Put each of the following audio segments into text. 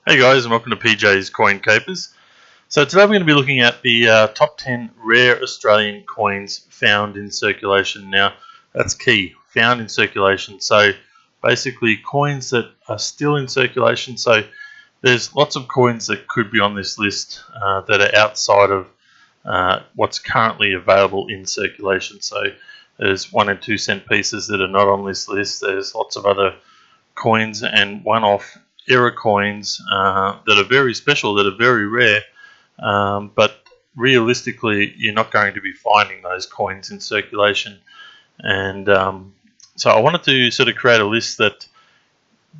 Hey guys, and welcome to PJ's Coin Capers. So today we're going to be looking at the top 10 rare Australian coins found in circulation. Now, that's key, found in circulation. So basically coins that are still in circulation. So there's lots of coins that could be on this list that are outside of what's currently available in circulation. So there's 1 and 2 cent pieces that are not on this list. There's lots of other coins and one-off era coins that are very special, that are very rare, but realistically you're not going to be finding those coins in circulation. And so I wanted to sort of create a list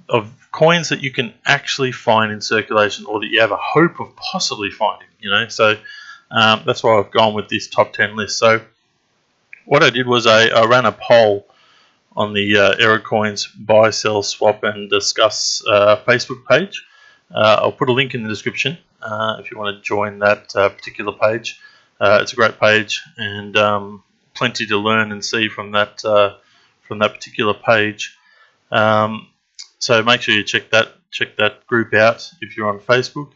of coins that you can actually find in circulation, or that you have a hope of possibly finding, so that's why I've gone with this top 10 list. So what I did was I ran a poll on the Era Coins buy, sell, swap and discuss Facebook page. I'll put a link in the description if you want to join that particular page. It's a great page, and plenty to learn and see from that particular page. So make sure you check that group out if you're on Facebook.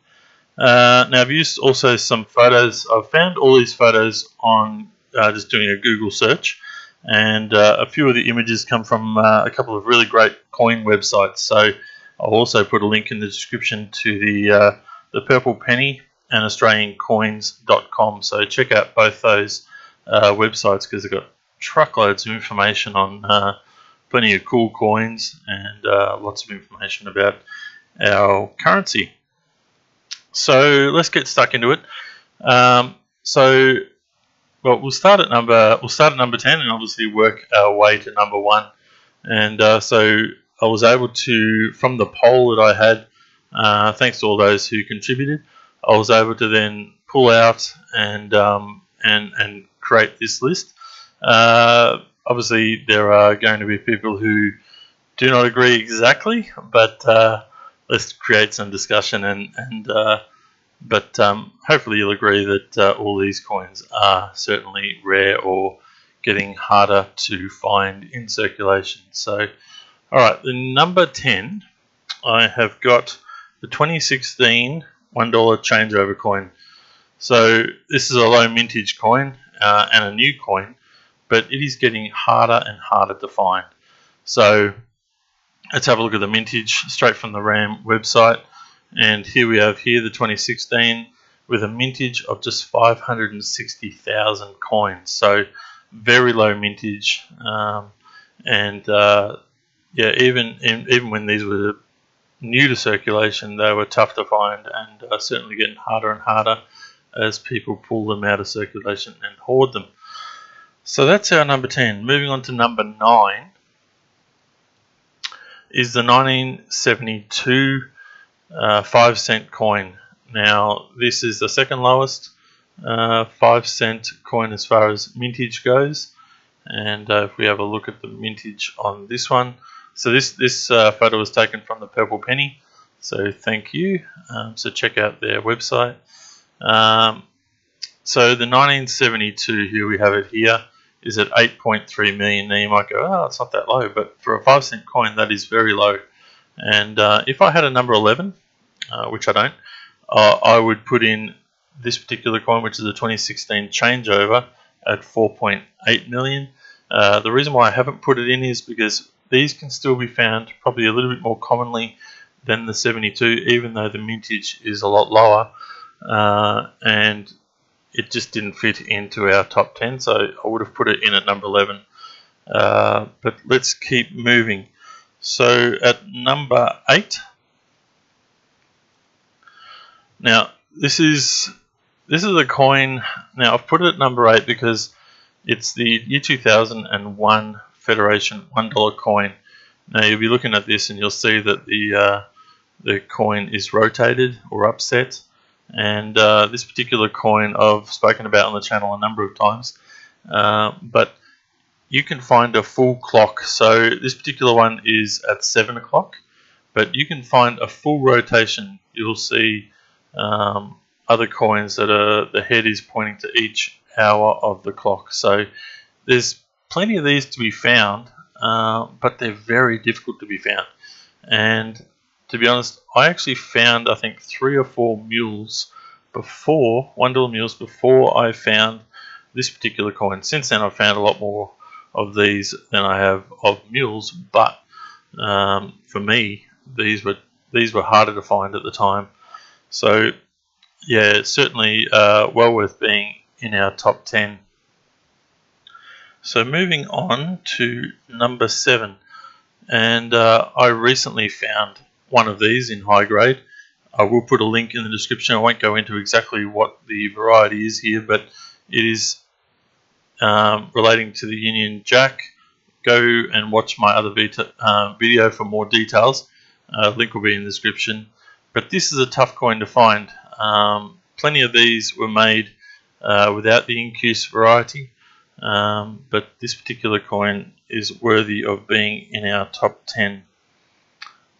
Now I've used also some photos. I've found all these photos on just doing a Google search. And a few of the images come from a couple of really great coin websites. So I'll also put a link in the description to the Purple Penny and AustralianCoins.com. So check out both those websites, because they've got truckloads of information on plenty of cool coins and lots of information about our currency. So let's get stuck into it. Well, we'll start at number 10 and obviously work our way to number 1. And so I was able to, from the poll that I had, thanks to all those who contributed, I was able to then pull out and create this list. Obviously, there are going to be people who do not agree exactly, but let's create some discussion But hopefully you'll agree that all these coins are certainly rare or getting harder to find in circulation. So, alright, the number 10, I have got the 2016 $1 changeover coin. So this is a low mintage coin and a new coin, but it is getting harder and harder to find. So let's have a look at the mintage straight from the RAM website. And here we have the 2016 with a mintage of just 560,000 coins. So very low mintage. Even when these were new to circulation, they were tough to find, and certainly getting harder and harder as people pull them out of circulation and hoard them. So that's our number 10. Moving on to number 9 is the 1972 5 cent coin. Now this is the second lowest 5 cent coin as far as mintage goes, and if we have a look at the mintage on this one, so this photo was taken from the Purple Penny, so thank you. So check out their website. So the 1972, here we have it here, is at 8.3 million. Now you might go, oh, it's not that low, but for a 5 cent coin that is very low. And if I had a number 11, which I don't, I would put in this particular coin, which is a 2016 changeover, at 4.8 million. The reason why I haven't put it in is because these can still be found probably a little bit more commonly than the 72, even though the mintage is a lot lower, and it just didn't fit into our top 10, so I would have put it in at number 11. But let's keep moving. So at number 8, now this is a coin. Now I've put it at number 8 because it's the year 2001 Federation $1 coin. Now you'll be looking at this and you'll see that the coin is rotated or upset, and this particular coin I've spoken about on the channel a number of times, but you can find a full clock. So this particular one is at 7 o'clock, but you can find a full rotation. You'll see other coins that the head is pointing to each hour of the clock. So there's plenty of these to be found, but they're very difficult to be found. And to be honest, I actually found, I think, 3 or 4 mules before, $1 mules before I found this particular coin. Since then, I've found a lot more of these than I have of mules, but for me, these were harder to find at the time. So yeah, it's certainly well worth being in our top 10. So moving on to number 7, and I recently found one of these in high grade. I will put a link in the description. I won't go into exactly what the variety is here, but it is relating to the Union Jack. Go and watch my other video for more details. Link will be in the description. But this is a tough coin to find. Plenty of these were made without the Incuse variety, but this particular coin is worthy of being in our top 10.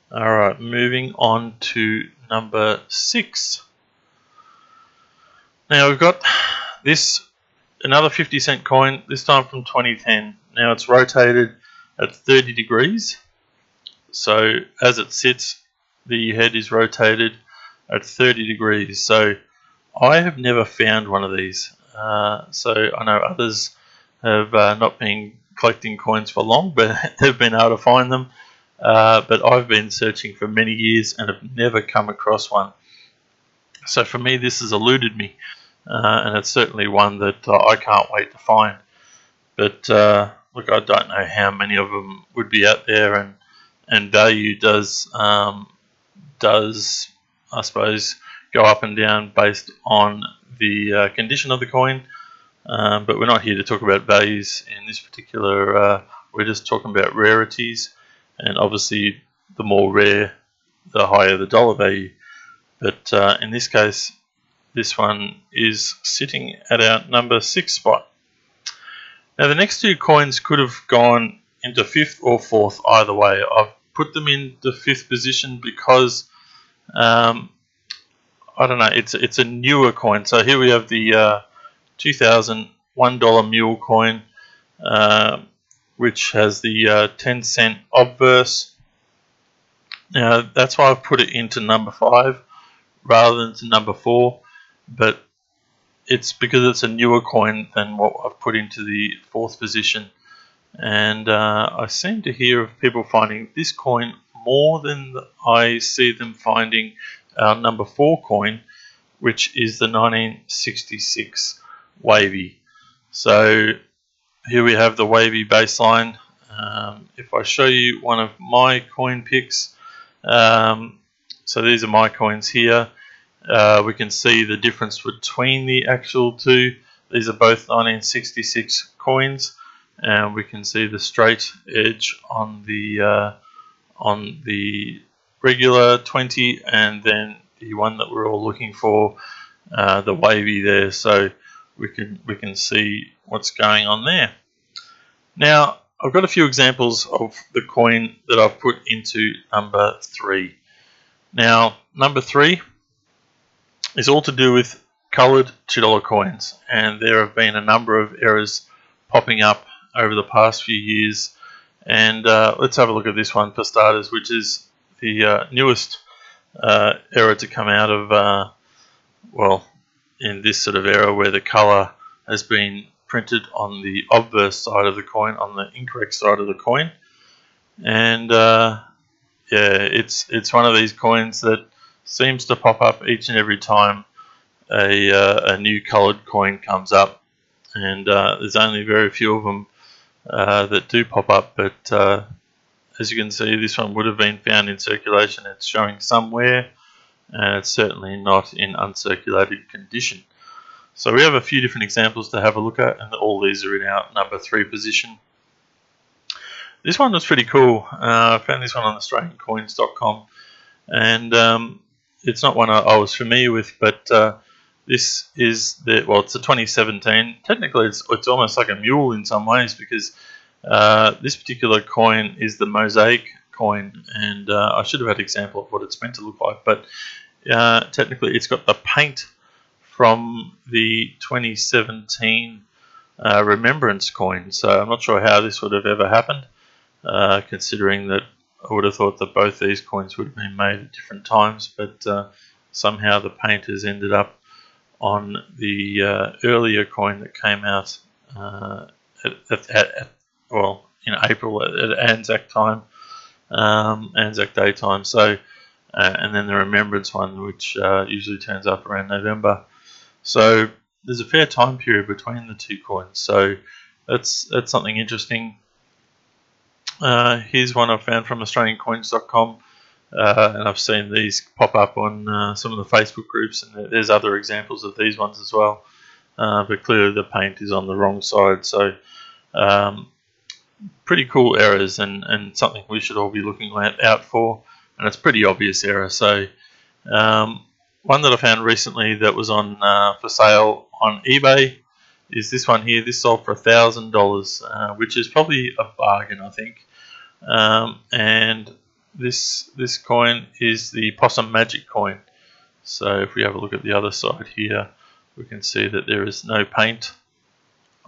Alright, moving on to number 6. Now we've got this, another 50-cent coin, this time from 2010. Now it's rotated at 30 degrees. So as it sits, the head is rotated at 30 degrees. So I have never found one of these. So I know others have not been collecting coins for long, but they've been able to find them. But I've been searching for many years and have never come across one. So for me, this has eluded me, and it's certainly one that I can't wait to find. But look, I don't know how many of them would be out there, and value does I suppose go up and down based on the condition of the coin. But we're not here to talk about values in this particular. We're just talking about rarities. And obviously, the more rare, the higher the dollar value. But in this case, this one is sitting at our number 6 spot. Now, the next 2 coins could have gone into 5th or 4th either way. I've put them in the 5th position because, I don't know, it's a newer coin. So here we have the 2000 $1 mule coin, which has the 10-cent obverse. Now that's why I've put it into number 5 rather than to number 4, but it's because it's a newer coin than what I've put into the 4th position. And I seem to hear of people finding this coin more than I see them finding our number 4 coin, which is the 1966 Wavy. So here we have the Wavy baseline. If I show you one of my coin picks, so these are my coins here, we can see the difference between the actual 2. These are both 1966 coins, and we can see the straight edge on the regular 20, and then the one that we're all looking for, the Wavy there. So we can see what's going on there. Now I've got a few examples of the coin that I've put into number 3. Now number 3 is all to do with coloured $2 coins, and there have been a number of errors popping up over the past few years. And let's have a look at this one for starters, which is the newest error to come out of, well, in this sort of era where the colour has been printed on the obverse side of the coin, on the incorrect side of the coin. And yeah, it's one of these coins that seems to pop up each and every time a new coloured coin comes up. And there's only very few of them that do pop up, but as you can see, this one would have been found in circulation. It's showing somewhere, and it's certainly not in uncirculated condition. So we have a few different examples to have a look at, and all these are in our number 3 position. This one was pretty cool. I found this one on AustralianCoins.com, and it's not one I was familiar with, but this is it's a 2017. Technically, it's almost like a mule in some ways, because this particular coin is the Mosaic coin, and I should have had an example of what it's meant to look like, but technically it's got the paint from the 2017 Remembrance coin. So I'm not sure how this would have ever happened, considering that I would have thought that both these coins would have been made at different times, but somehow the paint has ended up on the earlier coin that came out in April at Anzac time, Anzac Day time. So, and then the Remembrance one, which usually turns up around November. So there's a fair time period between the two coins. So that's something interesting. Here's one I found from AustralianCoins.com, and I've seen these pop up on some of the Facebook groups, and there's other examples of these ones as well. But clearly the paint is on the wrong side. So pretty cool errors, and something we should all be looking out for. And it's pretty obvious error. So one that I found recently that was on for sale on eBay is this one here. This sold for $1,000, which is probably a bargain, I think. And this coin is the Possum Magic coin. So if we have a look at the other side here, we can see that there is no paint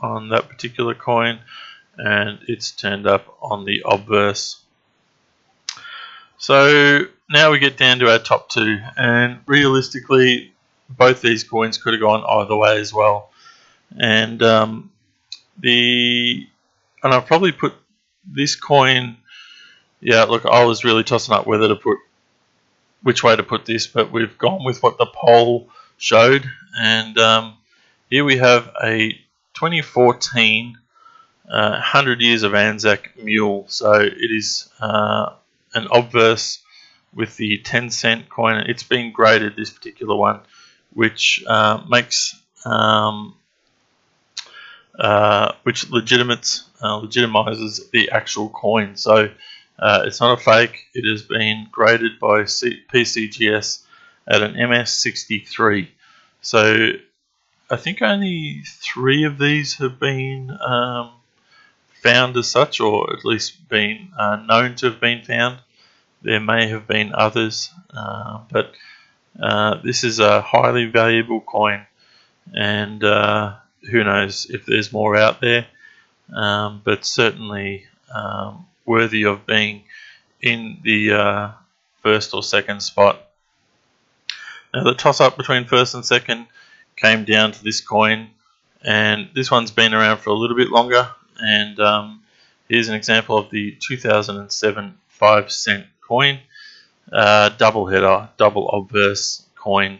on that particular coin, and it's turned up on the obverse. So now we get down to our top two, and realistically both these coins could have gone either way as well. And I've probably put this coin, yeah, look, I was really tossing up which way to put this, but we've gone with what the poll showed. And here we have a 2014 100 Years of Anzac Mule. So it is an obverse with the 10-cent coin. It's been graded, this particular one, which legitimizes the actual coin. So it's not a fake. It has been graded by PCGS at an MS63. So I think only 3 of these have been found as such, or at least been known to have been found. There may have been others, but this is a highly valuable coin, and who knows if there's more out there, but certainly worthy of being in the first or second spot. Now the toss-up between first and second came down to this coin, and this one's been around for a little bit longer. And here's an example of the 2007 5-cent coin, double header, double obverse coin,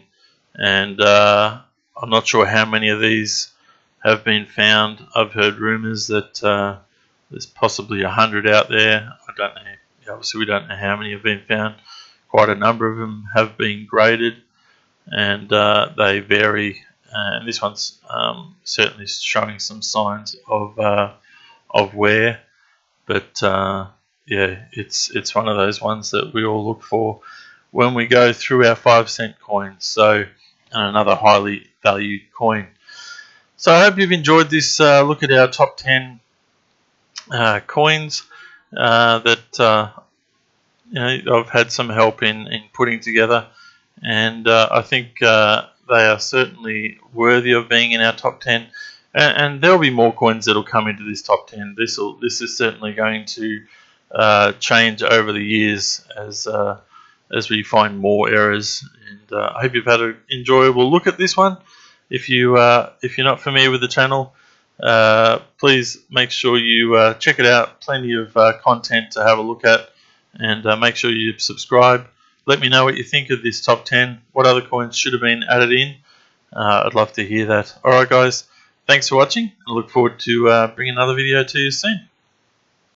and I'm not sure how many of these have been found. I've heard rumours that there's possibly 100 out there. I don't know. Obviously, we don't know how many have been found. Quite a number of them have been graded, and they vary. And this one's certainly showing some signs of wear, but yeah, it's one of those ones that we all look for when we go through our 5-cent coins. So, and another highly valued coin. So I hope you've enjoyed this look at our top 10 coins that I've had some help in putting together, and I think they are certainly worthy of being in our top 10. And there will be more coins that will come into this top 10. This is certainly going to change over the years as we find more errors. And I hope you've had an enjoyable look at this one. If you're not familiar with the channel, please make sure you check it out. Plenty of content to have a look at, and make sure you subscribe. Let me know what you think of this top 10. What other coins should have been added in? I'd love to hear that. Alright guys, thanks for watching. I look forward to bringing another video to you soon.